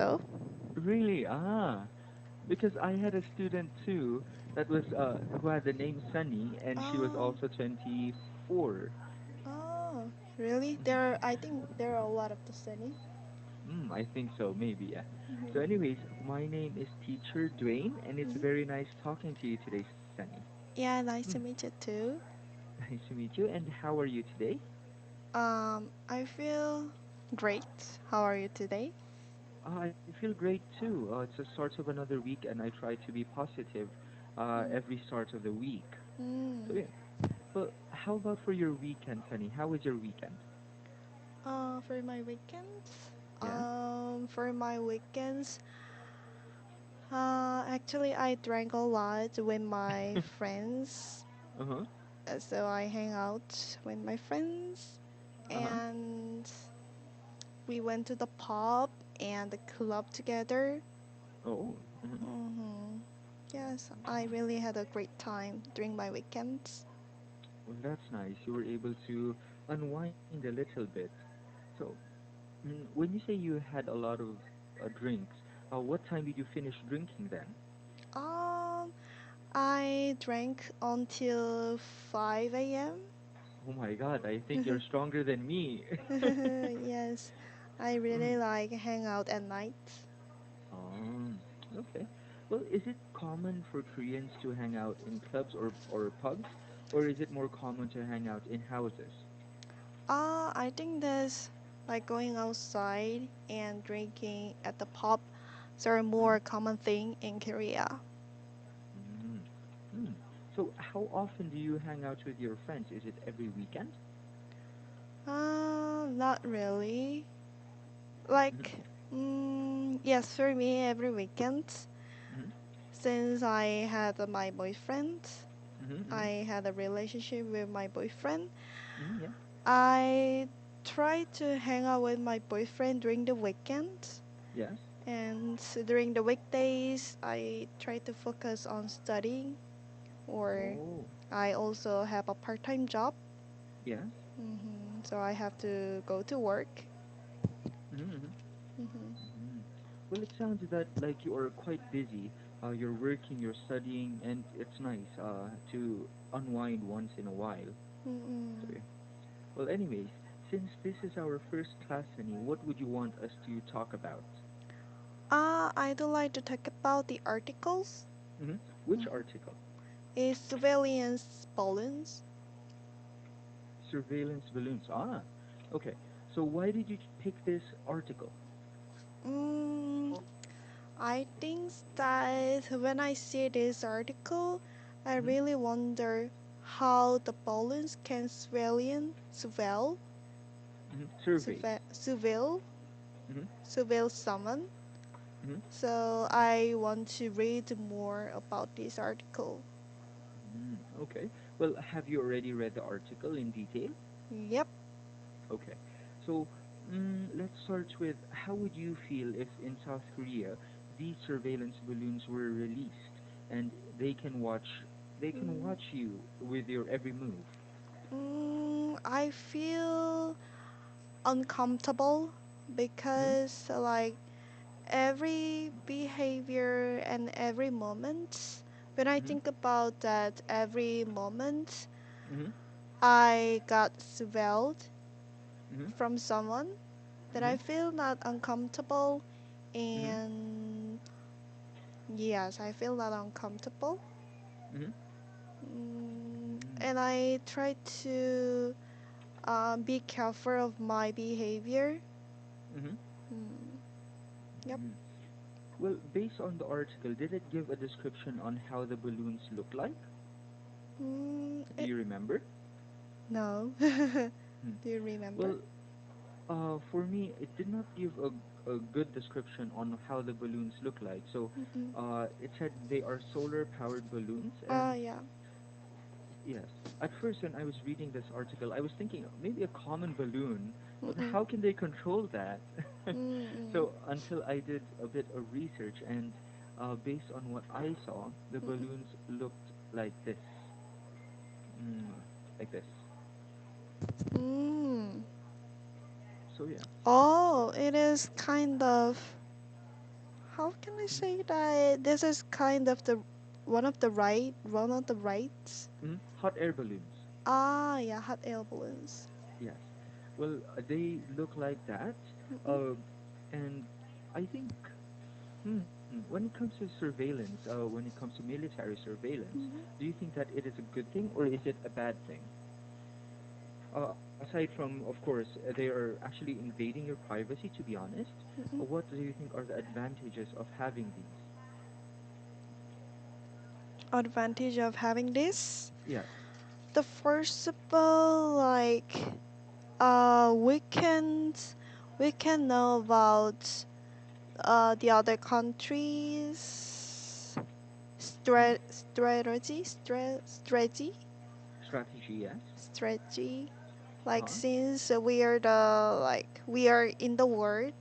So, Really? Because I had a student too that was who had the name Sunny, and she was um, also 24. oh, really? Mhm. I think there are a lot of the Sunny. I think so, maybe, yeah. Hmm. So, anyways, my name is Teacher Dwayne, and it's Hmm. very nice talking to you today, Sunny. Yeah, nice to Mm, meet you too. nice to meet you. And how are you today? I feel great. How are you today? I feel great too. It's the start of another week, and I try to be positive Mm. every start of the week. So, Mm. yeah. But how about for your weekend, Sunny? How was your weekend? For my weekends, Yeah? for my weekends, actually I drank a lot with my friends. Uh-huh. So I hang out with my friends, Uh-huh. and we went to the pub and the club together. Oh. Mhm. Hmm. Yes, I really had a great time during my weekends. Well, that's nice. You were able to unwind a little bit. So, when you say you had a lot of drinks, what time did you finish drinking then? Um, I drank until 5 a.m. Oh my God, I think you're stronger than me. Yes, I really Mm. like hang out at night. Okay. Well, is it common for Koreans to hang out in clubs or pubs, or is it more common to hang out in houses? I think that's like going outside and drinking at the pub. They're a Mm. more common thing in Korea. Mm. Mm. So, how often do you hang out with your friends? Is it every weekend? Not really. Mm-hmm. Like, yes, for me, every weekend, Mm-hmm. since I had my boyfriend, Mm-hmm. Mm-hmm. I had a relationship with my boyfriend. Mm-hmm. Yeah. I try to hang out with my boyfriend during the weekend, Yes. and during the weekdays, I try to focus on studying, or Oh. I also have a part-time job. Yes. So I have to go to work. Mm-hmm. Mm-hmm. Hmm. Mm-hmm. Well, it sounds that like you are quite busy. You're working, you're studying, and it's nice to unwind once in a while. So, Mm-mm. yeah. Well, anyways, since this is our first class, Sunny, what would you want us to talk about? I do like to talk about the articles. Hmm. Which Mhm. article? Is surveillance balloons. Surveillance balloons. Okay. So why did you pick this article? Mm, I think that when I see this article, I Hmm. really wonder how the balloons can Survey. surveil, Hmm. surveil someone. Hmm. So I want to read more about this article. Okay. Well, have you already read the article in detail? Yep. Okay. So let's start with how would you feel if in South Korea these surveillance balloons were released and they can watch they can Mm, watch you with your every move. I feel uncomfortable Hmm. because like every behavior and every moment, when I Hmm. think about that every moment Hmm. I got surveilled Hmm. from someone, that Hmm. I feel not uncomfortable, Hmm. and yes, I feel not uncomfortable. Hmm. And I try to be careful of my behavior. Hmm. Mm, yep. Hmm. Well, based on the article, did it give a description on how the balloons look like? Do It, you remember? no. Hmm. Do you remember? Well, for me, it did not give a good description on how the balloons look like. So, Mm-mm. it said they are solar-powered balloons, Oh and yeah. yes, at first when I was reading this article, I was thinking maybe a common balloon, but Mm-mm. how can they control that? Mm-mm. So until I did a bit of research, and based on what I saw, the Mm-mm. balloons looked like this, mm, like this. Mm. So yeah. Oh, it is kind of. how can I Mhm. say that this is kind of the one of the rights. Hot air balloons. Ah, yeah, hot air balloons. Yes. Well, they look like that. Mm-mm, Uh, and I think, when it comes to surveillance, when it comes to military surveillance, mm-mm, do you think that it is a good thing or is it a bad thing? Aside from, of course, they are actually invading your privacy, to be honest, mm-mm. what do you think are the advantages of having these? Advantage of having this. Yes. The first of all, like we can know about the other countries strategy Strategy, yes. strategy. Like Uh-huh. since we are the like we are in the world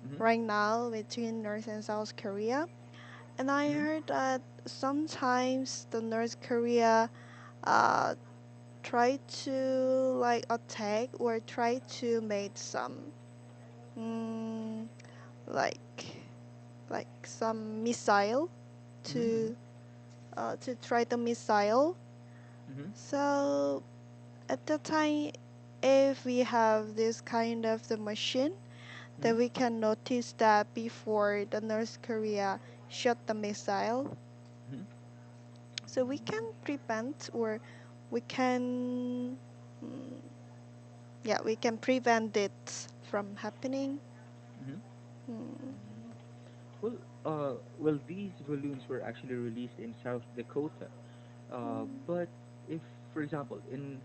Mm-hmm. right now between North and South Korea, and I Mm-hmm. heard that sometimes the North Korea uh try to like attack or try to make some mm, like some missile Mm-hmm. to try the missile. Mm-hmm. So at the time, if we have this kind of the machine, Mm-hmm. then we can notice that before the North Korea shot the missile, Mm-hmm. so we can prevent or we can mm, yeah we can prevent it from happening. Mm-hmm. Mm, Mm. These balloons were actually released in South Dakota. mm, But if, for example, in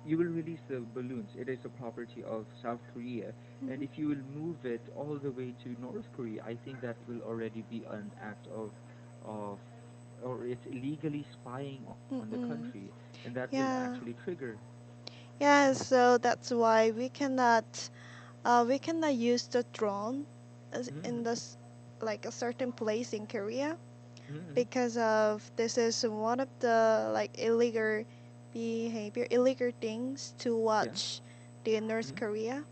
you will release the balloons, it is a property of South Korea, and mhm, if you will move it all the way to North Korea, I think that will already be an act of, or it's illegally spying on the country, mm-mm. and that will actually Yeah, trigger. yeah. So that's why we cannot use the drone as Mm-hmm. in this like a certain place in Korea Mm-hmm. because of this is one of the like illegal things to Yeah. watch the North Mm-hmm. Korea.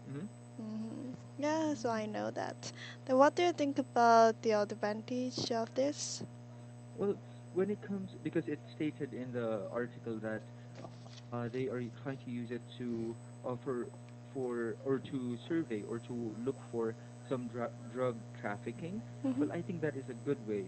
Mm-hmm. Yeah, so Mm. I know that. Then what do you think about the advantage of this? Well, when it comes, because it's stated in the article that they are trying to use it to for or to survey or to look for some drug trafficking. Mm-hmm. Well, I think that is a good way.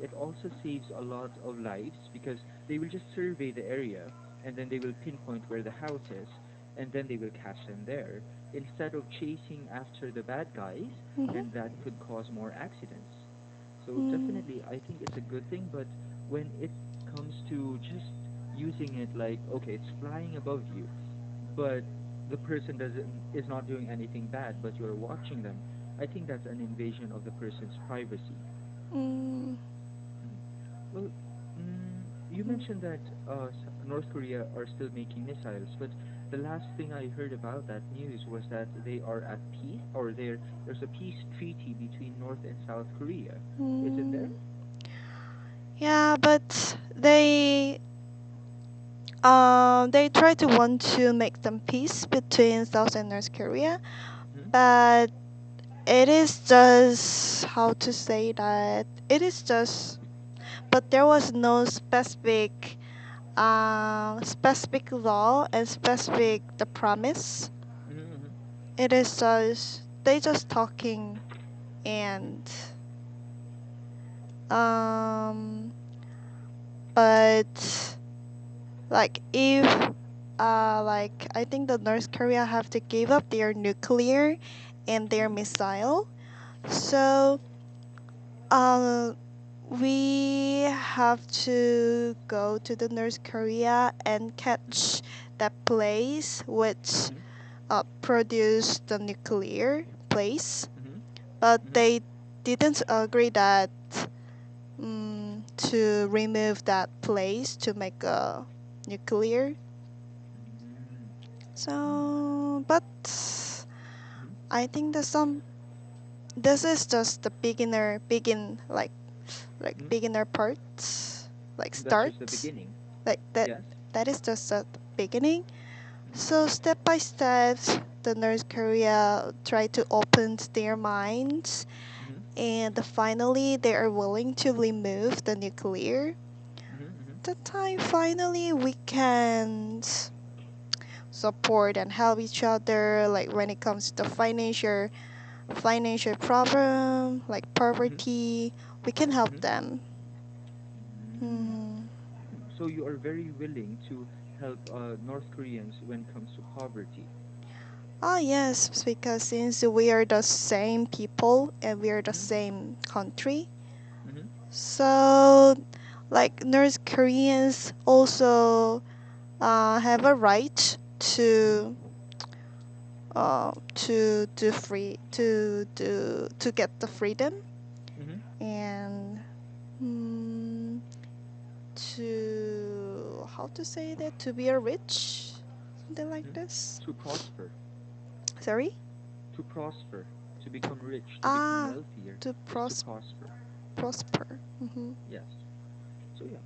It also saves a lot of lives because they will just survey the area and then they will pinpoint where the house is and then they will catch them there instead of chasing after the bad guys, Mm-hmm. and that could cause more accidents. So Mm, definitely, I think it's a good thing. But when it comes to just using it like, okay, it's flying above you, but the person doesn't is not doing anything bad, but you're watching them, I think that's an invasion of the person's privacy. mm, Mm. Well, you mm, mentioned that North Korea are still making missiles, but the last thing I heard about that news was that they are at peace, or there's a peace treaty between North and South Korea. Is it there? mm. Yeah, but they try to want to make some peace between South and North Korea, Hmm. but it is just how to say that it is just but there was no specific law and Hmm. specific the promise. Hmm. It is just they just talking Hmm. and um but like if like I think the North Korea have to give up their nuclear and their Hmm. missile. So uh, we have to go to the North Korea and Hmm. catch that place which Hmm. produced the nuclear place, Hmm. but Hmm. they didn't agree that to remove that place to make a nuclear. Hmm. Hmm. So, but Hmm. I think that some this is just the Hmm. beginner parts like That's just start the beginning. like that Yes. that is just the beginning. Hmm. So step by step, the North Korea try to open their minds and finally they are willing to remove the nuclear, Mm-hmm. Mm-hmm. the time finally we can support and help each other, like when it comes to financial problem like Mm-hmm. poverty, we can help Mm-hmm. them. Mm. Hmm. So you are very willing to help North Koreans when it comes to poverty. Ah yes, because since we are the same people and we are the Mm-hmm. same country, Mm-hmm. so like North Koreans also have a right Mm-hmm. to get the freedom Mm-hmm. and mm, to how to say that, to be a rich, something like Mm-hmm. this. To prosper. Sorry. To prosper. To become rich. To become Ah, wealthier to is to prosper. prosper. Hmm. Yes. So yeah,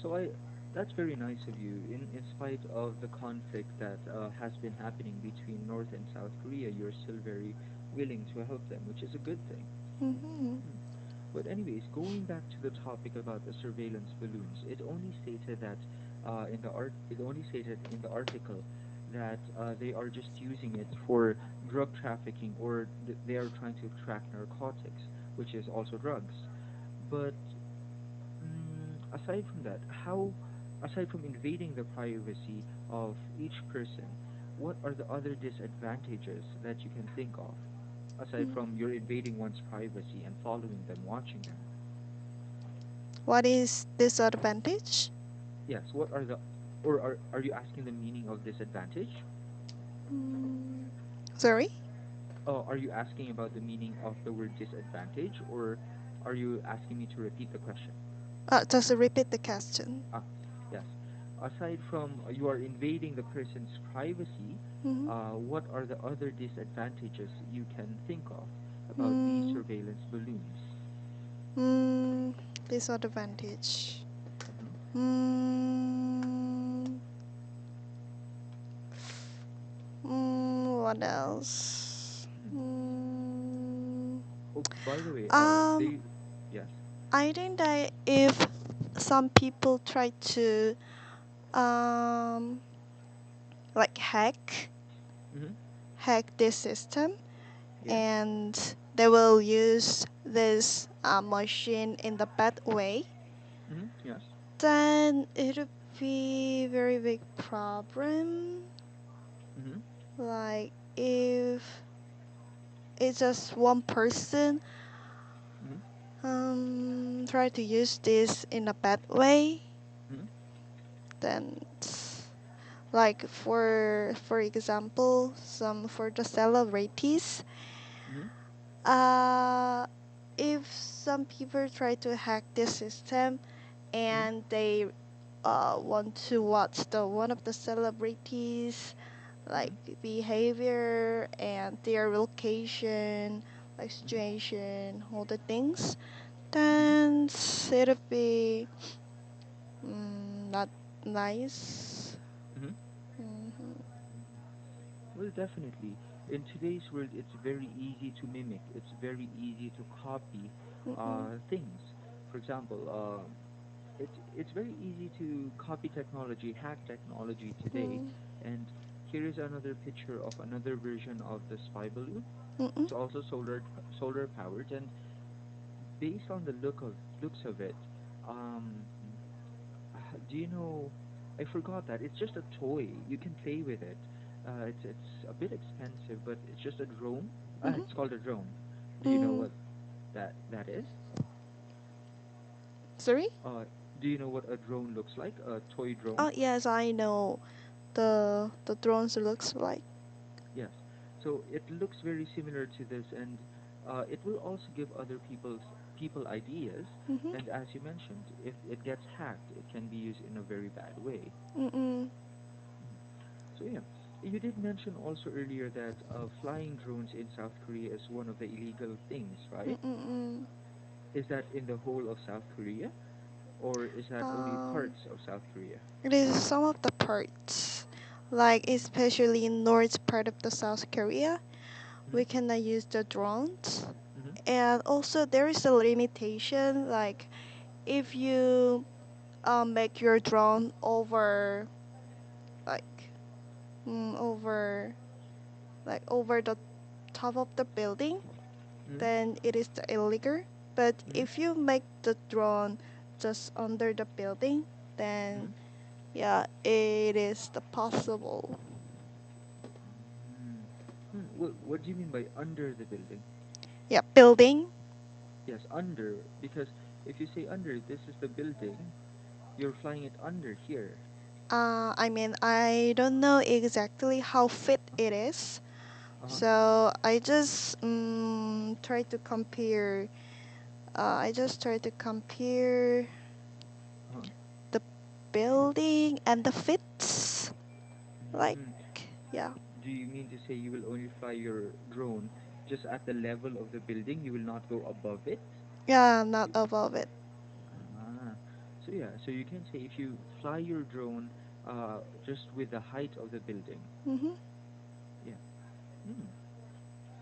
so I that's very nice of you. In spite of the conflict that has been happening between North and South Korea, you're still very willing to help them, which is a good thing. Hmm. Hmm. But anyways, going back to the topic about the surveillance balloons, it only stated in the article that they are just using it for drug trafficking, or they are trying to track narcotics, which is also drugs. But aside from that, aside from invading the privacy of each person, what are the other disadvantages that you can think of, aside from you're invading one's privacy and following them, watching them? What is disadvantage? Yes, what are the, or are you asking the meaning of disadvantage? Mm, sorry. Are you asking about the meaning of the word disadvantage, or are you asking me to repeat the question? Just repeat the question. Ah, yes. Aside from you are invading the person's privacy, Hmm. what are the other disadvantages you can think of about these Mm, surveillance balloons? mm, disadvantage. Hmm. Mm, what else? Hmm. Oh, by the way, Um, they, yes. I think that if some people try to um like Hmm. hack this system, Yes. and they will use this machine in the bad way, Hmm. Yes. then it would be very big problem. Hmm. Like if it's just one person Hmm. try to use this in a bad way, Hmm. then like for example, some for the celebrities, Hmm. uh if some people try to hack this system Hmm. and they want to watch the one of the celebrities like Hmm. behavior and their location, like Hmm. situation, all the things, Hmm. then it'll be not nice. Hmm. Hmm. Well, definitely. In today's world, it's very easy to mimic. It's very easy to copy Mm-mm. things. For example, it's very easy to copy technology, hack technology today. Mm. And here is another picture of another version of the spy balloon. Mm-mm. It's also solar powered, and based on the looks of it, um, do you know? I forgot that it's just a toy. You can play with it. It's a bit expensive, but it's just a drone. Mm-hmm. It's called a drone. Do you know Mm. what that is? Sorry. Uh, do you know what a drone looks like? A toy drone? Oh yes, I know the drones looks like. Yes. So it looks very similar to this, and it will also give other people ideas. Mm-hmm. And as you mentioned, if it gets hacked, it can be used in a very bad way. Mm-mm. Mhm. So yeah, you did mention also earlier that flying drones in South Korea is one of the illegal things, right? Mm-mm. Is that in the whole of South Korea, or is that only Um, parts of South Korea? it is some of the parts, like especially in north part of the South Korea, Mm-hmm. we cannot use the drones, and also there is a limitation, like if you make your drone over like over over the top of the building, Mm-hmm. then it is illegal. But Mm-hmm. if you make the drone just under the building, then Mm-hmm. yeah, it is the possible. Mm. What do you mean by under the building? Yeah, building. Yes, under, because if you say under, this is the building, you're flying it under here. I mean, I don't know exactly how fit it is, Uh-huh. so I just try to compare. I just try to compare Uh-huh. the building and the fits. Like, Mm. yeah, Do you mean to say you will only fly your drone just at the level of the building? You will not go above it? yeah, not above it. Ah, so yeah, so you can say if you fly your drone just with the height of the building. Mhm, Yeah. Hmm.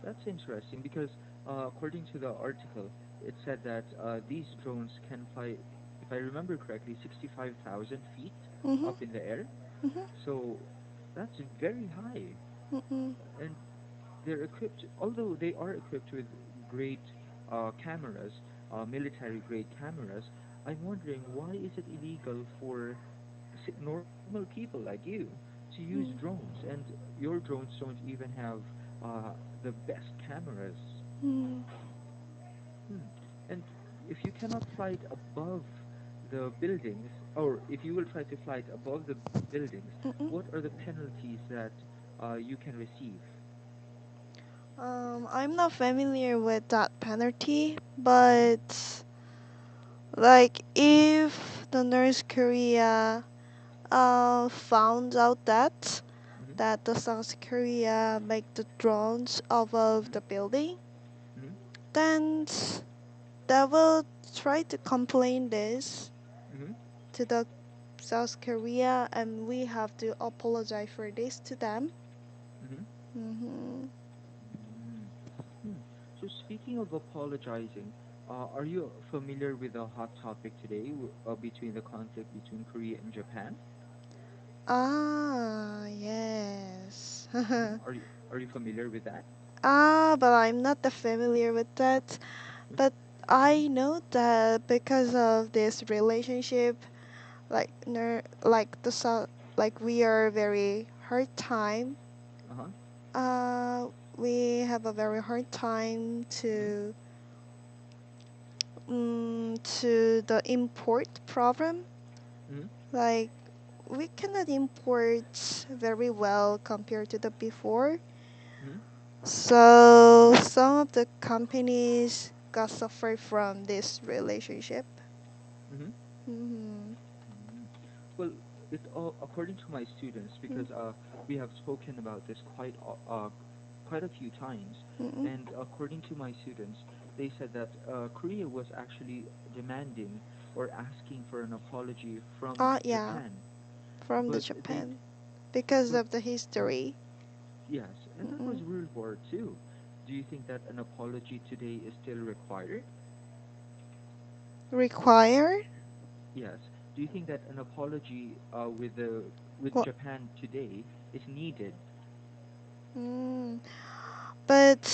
That's interesting because according to the article, it said that these drones can fly, if I remember correctly, 65,000 feet mhm, up in the air. mhm, So that's very high. mhm, And they're equipped, although they are equipped with great cameras, military grade cameras. I'm wondering, why is it illegal for normal people like you to use mhm, drones, and your drones don't even have uh, the best cameras? mhm, Hmm. And if you cannot fly it above the buildings, or if you will try to fly it above the buildings, mhm. what are the penalties that you can receive? I'm not familiar with that penalty, but like if the North Korea found out Mm-hmm. that the South Korea make the drones above Mm-hmm. the building, Mm-hmm. then they will try to complain this Mm-hmm. to the South Korea, and we have to apologize for this to them. Mm-hmm. Mhm. Mm. Hmm. So speaking of apologizing, are you familiar with the hot topic today between the conflict between Korea and Japan? Ah, yes. Are you familiar with that? But I'm not that familiar with that. But I know that because of this relationship, like like we are very hard time. Uh-huh. Uh, we have a very hard time Mm-hmm. to the import problem. Mm-hmm. Like we cannot import very well compared to the before. Mm-hmm. So some of the companies got suffered from this relationship. Mm-hmm. Mm-hmm. Mm. Well, it all according to my students, because we have spoken about this quite a few times, Mm-hmm. and according to my students, they said that Korea was actually demanding or asking for an apology from Yeah, Japan, from the but they Japan because but of the history. yes, and that Mm-mm. was World War II. Do you think that an apology today is still required? Require? Yes. Do you think that an apology with What? Japan today is needed? Mm. But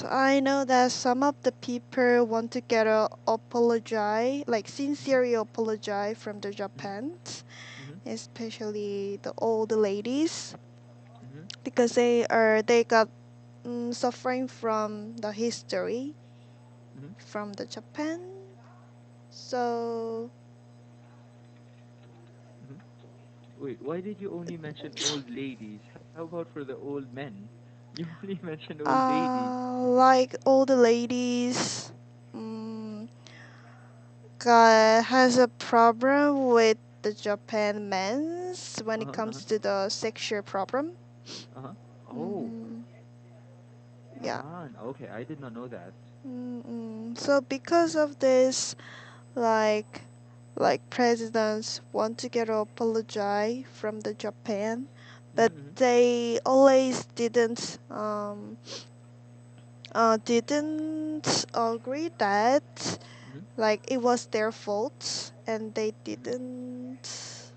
I know that some of the people want to get a apology, like Mm-hmm. sincerely apologize from the Mm-hmm. Japan, Mm-hmm. especially the old ladies, Mm-hmm. because they got suffering from the history Mm-hmm. from the Japan. So Mm-hmm. Wait, why did you only mention old ladies? How about for the old men? You only mentioned old ladies. like old ladies um, has a problem with the Japan men's when it Uh-huh. Uh-huh. comes to the sexual problem. Uh-huh. Oh. Hmm. Yeah. Ah, okay. I did not know that. So because of this, like presidents want to get apology from the Japan, but Mm-hmm. they always didn't didn't agree that Mm-hmm. like it was their fault and they Mm-hmm. didn't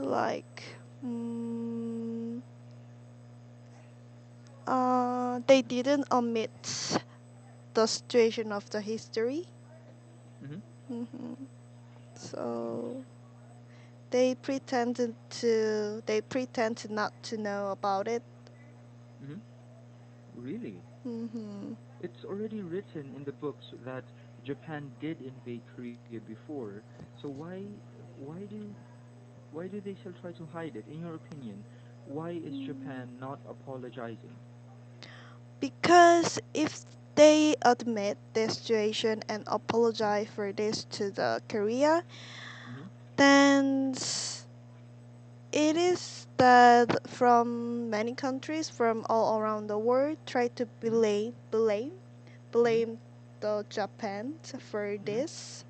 like mm, they didn't omit the situation of the history. Mm-hmm. hmm So they pretend not to know about it. Mm-hmm. Really? hmm It's already written in the books that Japan did invade Korea before. So why do why do they still try to hide it? In your opinion, why is Japan not apologizing? Because if they admit their situation and apologize for this to the Korea, Mm-hmm. then it is that from many countries from all around the world try to Mm-hmm. Mm-hmm. blame the Japan for Mm-hmm. this.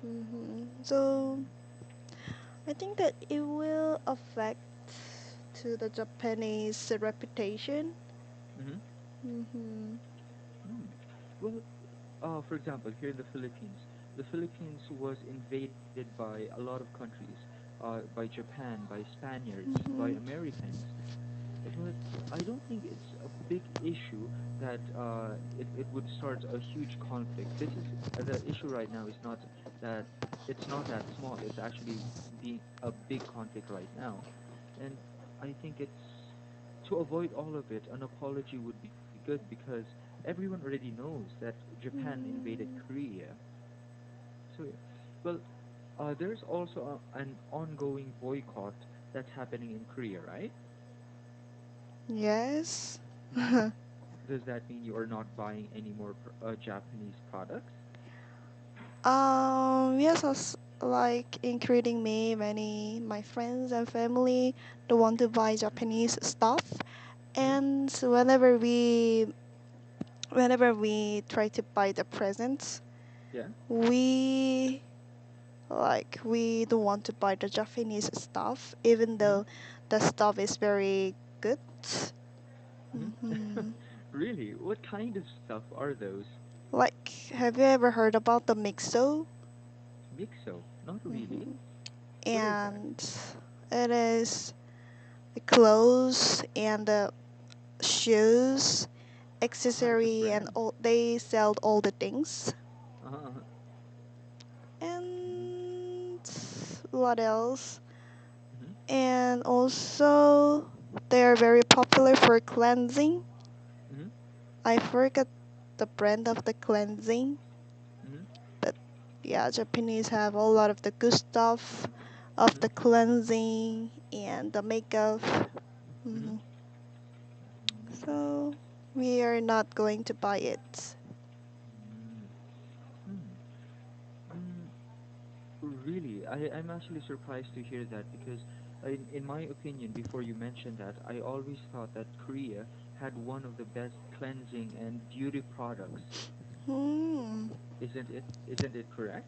Mm-hmm. So I think that it will affect to the Japanese reputation. Mm-hmm. hmm Mm. Well, for example, here in the Philippines was invaded by a lot of countries, by Japan, by Spaniards, by hmm Americans. But I don't think it's a big issue that it would start a huge conflict. This is the issue right now is not that it's not that small. It's actually being a big conflict right now, and I think it's to avoid all of it, an apology would be good because everyone already knows that Japan invaded Korea. So, yeah. Well, there's also an ongoing boycott that's happening in Korea, right? Yes. hmm Does that mean you are not buying any more Japanese products? Yes, like including me, many my friends and family don't want to buy hmm Japanese stuff, hmm and whenever we try to buy the presents, Yeah. we we don't want to buy the Japanese stuff, even hmm though the stuff is very good. hmm hmm Really? What kind of stuff are those? Like, have you ever heard about the mixo? Mixo? Not really. hmm What is that? And it is the clothes and the shoes, Ah, it's a accessory, and brand. all. They sell all the things. Uh-huh. And what else? Mm-hmm. And also, they are very popular for cleansing. Mm-hmm. I forgot the brand of the cleansing, Mm-hmm. but yeah, Japanese have a lot of the good stuff of Mm-hmm. the cleansing and the makeup. Mm-hmm. hmm So we are not going to buy it. Mm-hmm. Hmm. Mm, really, I'm actually surprised to hear that because, in my opinion, before you mentioned that, I always thought that Korea had one of the best cleansing and beauty products. Hmm. Isn't it? Isn't it correct?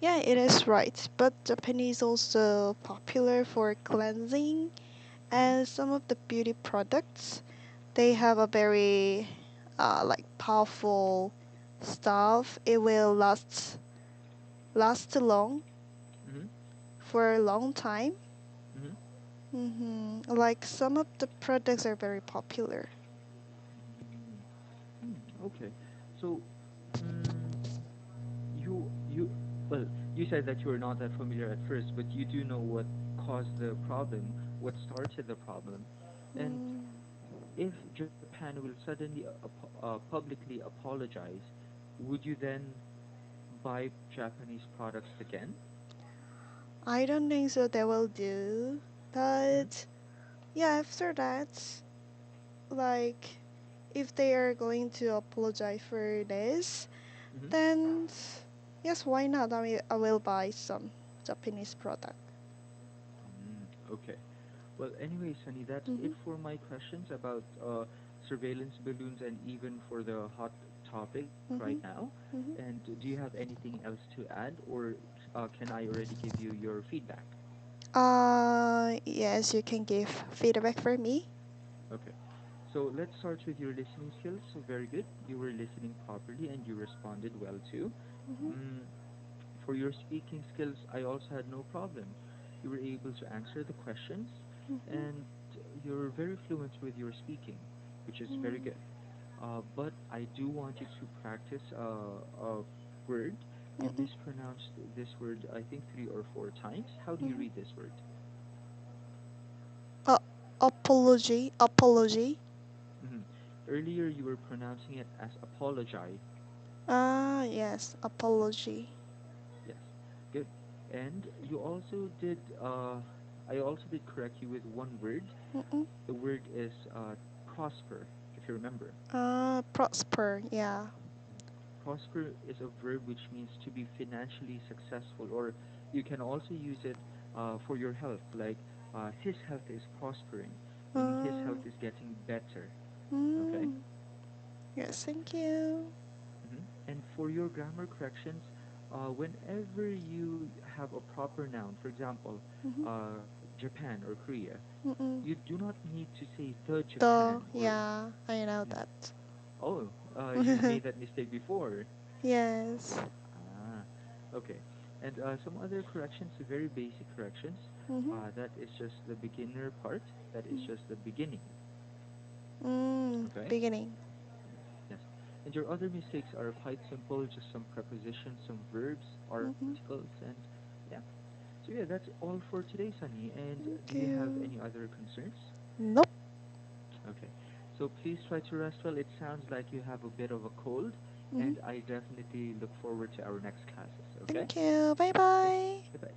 Yeah, it is right. But Japanese also popular for cleansing Mm-hmm. and some of the beauty products. They Mm-hmm. have a very powerful stuff. It will last long Mm-hmm. for a long time. Mm-hmm. Like some of the products are very popular. Mm. Okay. So, mm, you well, you said that you were not that familiar at first, but you do know what caused the problem, what started the problem, and Mm, if Japan will suddenly publicly apologize, would you then buy Japanese products again? I don't think so they will do. Mm-hmm. But yeah, after that, like if they are going to apologize for this, Mm-hmm. then yes, why not? I will buy some Japanese product. Okay. Well, anyway, Sunny, that's it hmm for my questions about surveillance balloons and even for the hot topic right hmm now. hmm And do you have anything else to add, or can I already give you your feedback? Yes, you can give feedback for me. Okay. So let's start with your listening skills. So very good. You were listening properly and you responded well too. Mhm. Mm, for your speaking skills, I also had no problem. You were able to answer the questions Mhm. and you're very fluent with your speaking, which is very Mm. good. But I do want you to practice a word. You Mm-mm. mispronounced this word, I think, 3 or 4 times. How do you Mhm. read this word? Uh, apology. Apology. Hmm. Earlier, you were pronouncing it as apologize. Ah, yes. Apology. Yes, good. And you also did, I also did correct you with one word. Mm-mm. The word is prosper, if you remember. Prosper. Yeah. Mhm. Prosper is a verb which means to be financially successful, or you can also use it for your health, like his health is prospering, meaning his Uh, health is getting better. Okay? mm. Yes. Thank you. And for your grammar corrections, whenever you have a proper noun, for example, Mhm. uh, Japan or Korea, Mm-mm. you do not need to say the The Japan or yeah. I know yeah. that. Oh, you've made that mistake before. Yes. Ah, okay. And some other corrections, very basic corrections. Mhm. That is just the beginner part. That is just the beginning. Okay? Beginning. Yes. And your other mistakes are quite simple, just some prepositions, some verbs, Mhm. articles, and yeah. So yeah, that's all for today, Sunny. And do Thank you have you. any other concerns? Nope. Okay. So please try to rest well. It sounds like you have a bit of a cold, Mhm. and I definitely look forward to our next classes. Okay? Thank you. Bye Okay. bye. Goodbye.